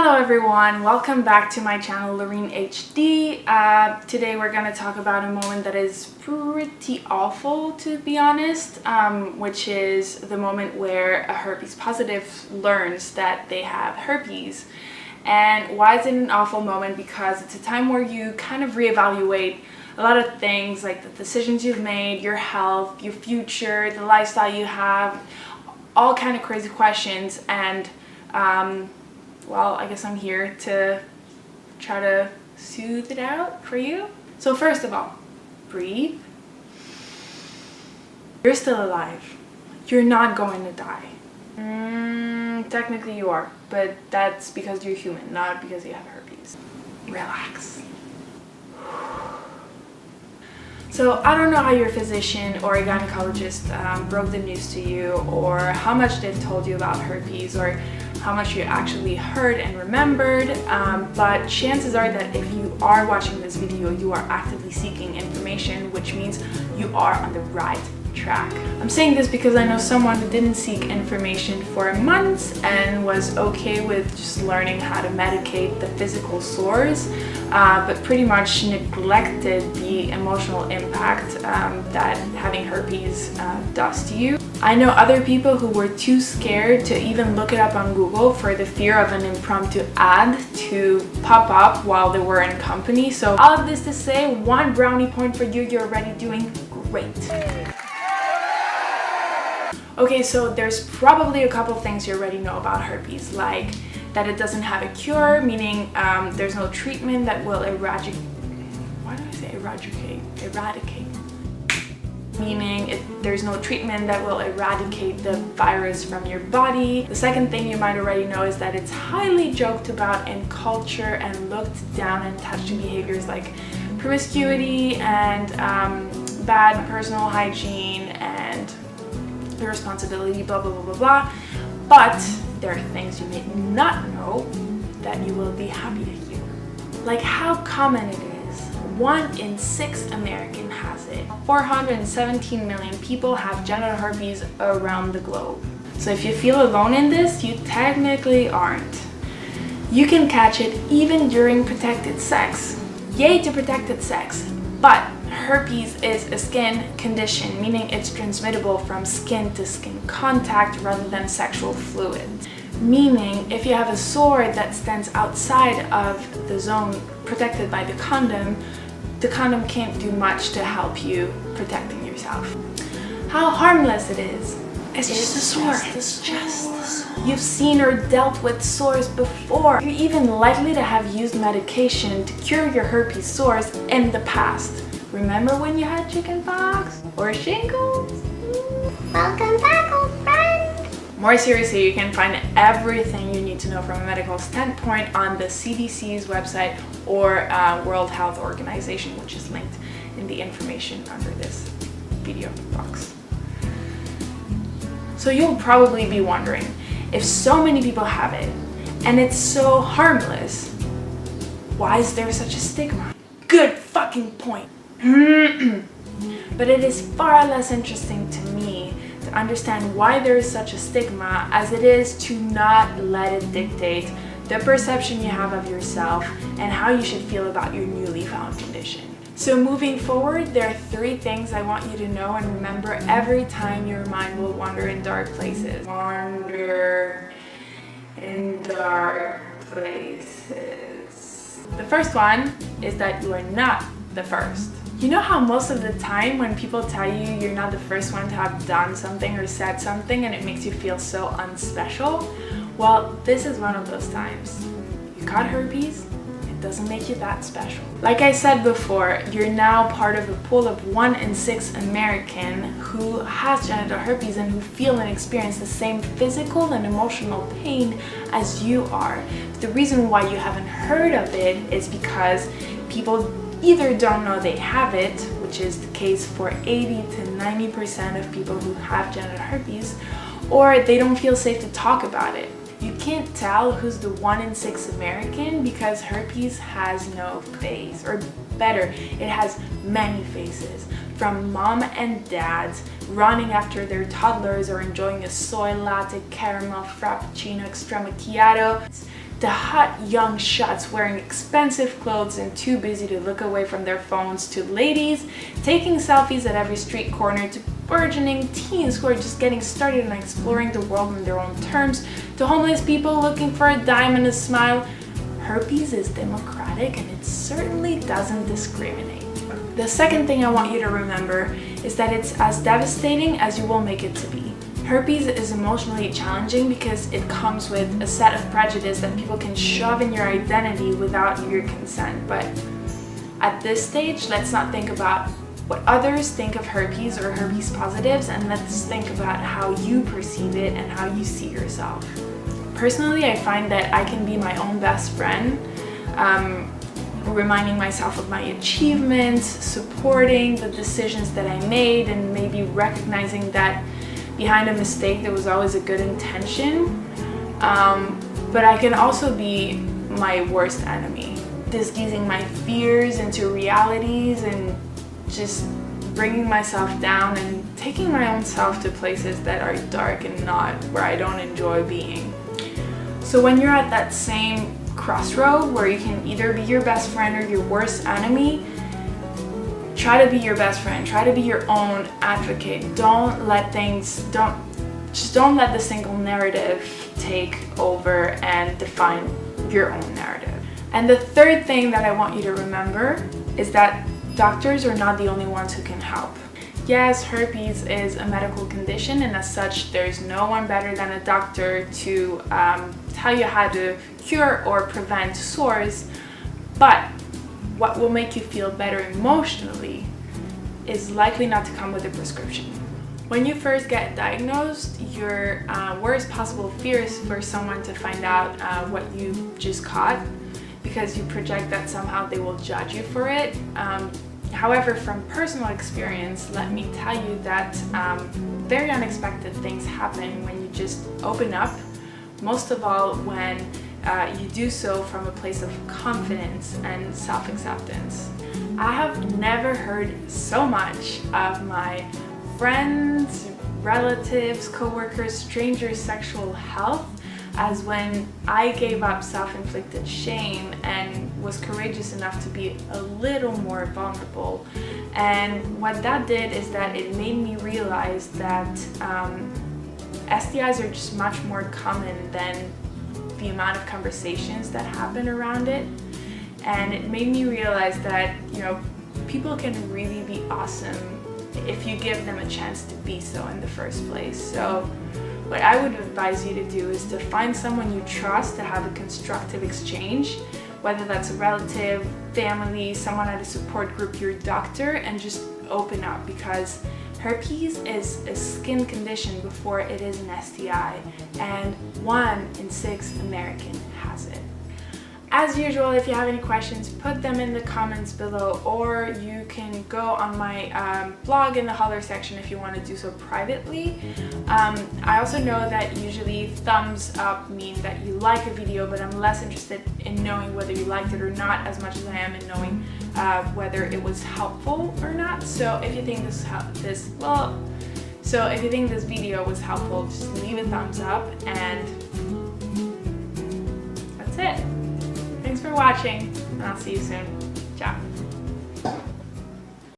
Hello everyone, welcome back to my channel Lorene HD. Today we're going to talk about a moment that is pretty awful, to be honest, which is the moment where a herpes positive learns that they have herpes. And why is it an awful moment? Because it's a time where you kind of reevaluate a lot of things, like the decisions you've made, your health, your future, the lifestyle you have, all kind of crazy questions. And well, I guess I'm here to try to soothe it out for you. So first of all, breathe. You're still alive. You're not going to die. Technically you are, but that's because you're human, not because you have herpes. Relax. So I don't know how your physician or a gynecologist broke the news to you, or how much they've told you about herpes, or how much you actually heard and remembered, but chances are that if you are watching this video, you are actively seeking information, which means you are on the right track. I'm saying this because I know someone who didn't seek information for months and was okay with just learning how to medicate the physical sores, but pretty much neglected the emotional impact that having herpes does to you. I know other people who were too scared to even look it up on Google for the fear of an impromptu ad to pop up while they were in company. So all of this to say, 1 brownie point for you. You're already doing great. Okay, so there's probably a couple things you already know about herpes, like that it doesn't have a cure, meaning there's no treatment that will eradicate. Meaning there's no treatment that will eradicate the virus from your body. The second thing you might already know is that it's highly joked about in culture and looked down and touched to behaviors like promiscuity and bad personal hygiene and irresponsibility, blah blah blah blah blah. But there are things you may not know that you will be happy to hear, like how common it is. 1 in 6 Americans has it. 417 million people have genital herpes around the globe. So if you feel alone in this, you technically aren't. You can catch it even during protected sex. Yay to protected sex, but herpes is a skin condition, meaning it's transmittable from skin to skin contact rather than sexual fluids. Meaning if you have a sore that stands outside of the zone protected by the condom can't do much to help you protecting yourself. How harmless it is. It's just a sore. It's just a sore. You've seen or dealt with sores before. You're even likely to have used medication to cure your herpes sores in the past. Remember when you had chickenpox or shingles? Welcome back, old friend! More seriously, you can find everything you need to know from a medical standpoint on the CDC's website or World Health Organization, which is linked in the information under this video box. So you'll probably be wondering, if so many people have it and it's so harmless, why is there such a stigma? Good fucking point. But it is far less interesting to me to understand why there is such a stigma as it is to not let it dictate the perception you have of yourself and how you should feel about your newly found condition. So moving forward, there are 3 things I want you to know and remember every time your mind will wander in dark places. Wander in dark places. The first one is that you are not the first. You know how most of the time when people tell you you're not the first one to have done something or said something and it makes you feel so unspecial? Well, this is one of those times. You got herpes, it doesn't make you that special. Like I said before, you're now part of a pool of 1 in 6 Americans who has genital herpes and who feel and experience the same physical and emotional pain as you are. The reason why you haven't heard of it is because people either don't know they have it, which is the case for 80 to 90% of people who have genital herpes, or they don't feel safe to talk about it. You can't tell who's the 1 in 6 American because herpes has no face, or better, it has many faces. From mom and dads running after their toddlers or enjoying a soy latte, caramel frappuccino, extra macchiato, the hot young shots wearing expensive clothes and too busy to look away from their phones, to ladies taking selfies at every street corner, to burgeoning teens who are just getting started and exploring the world on their own terms, to homeless people looking for a dime and a smile. Herpes is democratic and it certainly doesn't discriminate. The second thing I want you to remember is that it's as devastating as you will make it to be. Herpes is emotionally challenging because it comes with a set of prejudice that people can shove in your identity without your consent. But at this stage, let's not think about what others think of herpes or herpes positives, and let's think about how you perceive it and how you see yourself. Personally, I find that I can be my own best friend, reminding myself of my achievements, supporting the decisions that I made, and maybe recognizing that behind a mistake there was always a good intention. But I can also be my worst enemy, disguising my fears into realities and just bringing myself down and taking my own self to places that are dark and not where I don't enjoy being. So when you're at that same crossroad where you can either be your best friend or your worst enemy, try to be your best friend. Try to be your own advocate. Don't let the single narrative take over and define your own narrative. And the third thing that I want you to remember is that doctors are not the only ones who can help. Yes, herpes is a medical condition, and as such, there's no one better than a doctor to tell you how to cure or prevent sores. But what will make you feel better emotionally is likely not to come with a prescription. When you first get diagnosed, your worst possible fear is for someone to find out what you just caught, because you project that somehow they will judge you for it. However, from personal experience, let me tell you that very unexpected things happen when you just open up, most of all when you do so from a place of confidence and self-acceptance. I have never heard so much of my friends, relatives, coworkers, strangers' sexual health as when I gave up self-inflicted shame and was courageous enough to be a little more vulnerable. And what that did is that it made me realize that STIs are just much more common than the amount of conversations that happen around it. And it made me realize that, people can really be awesome if you give them a chance to be so in the first place. So what I would advise you to do is to find someone you trust to have a constructive exchange, whether that's a relative, family, someone at a support group, your doctor, and just open up, because herpes is a skin condition before it is an STI, and 1 in 6 Americans has it. As usual, if you have any questions, put them in the comments below, or you can go on my blog in the holler section if you want to do so privately. I also know that usually thumbs up mean that you like a video, but I'm less interested in knowing whether you liked it or not as much as I am in knowing whether it was helpful or not. So if you think this video was helpful, just leave a thumbs up, and that's it. Thanks for watching, and I'll see you soon. Ciao.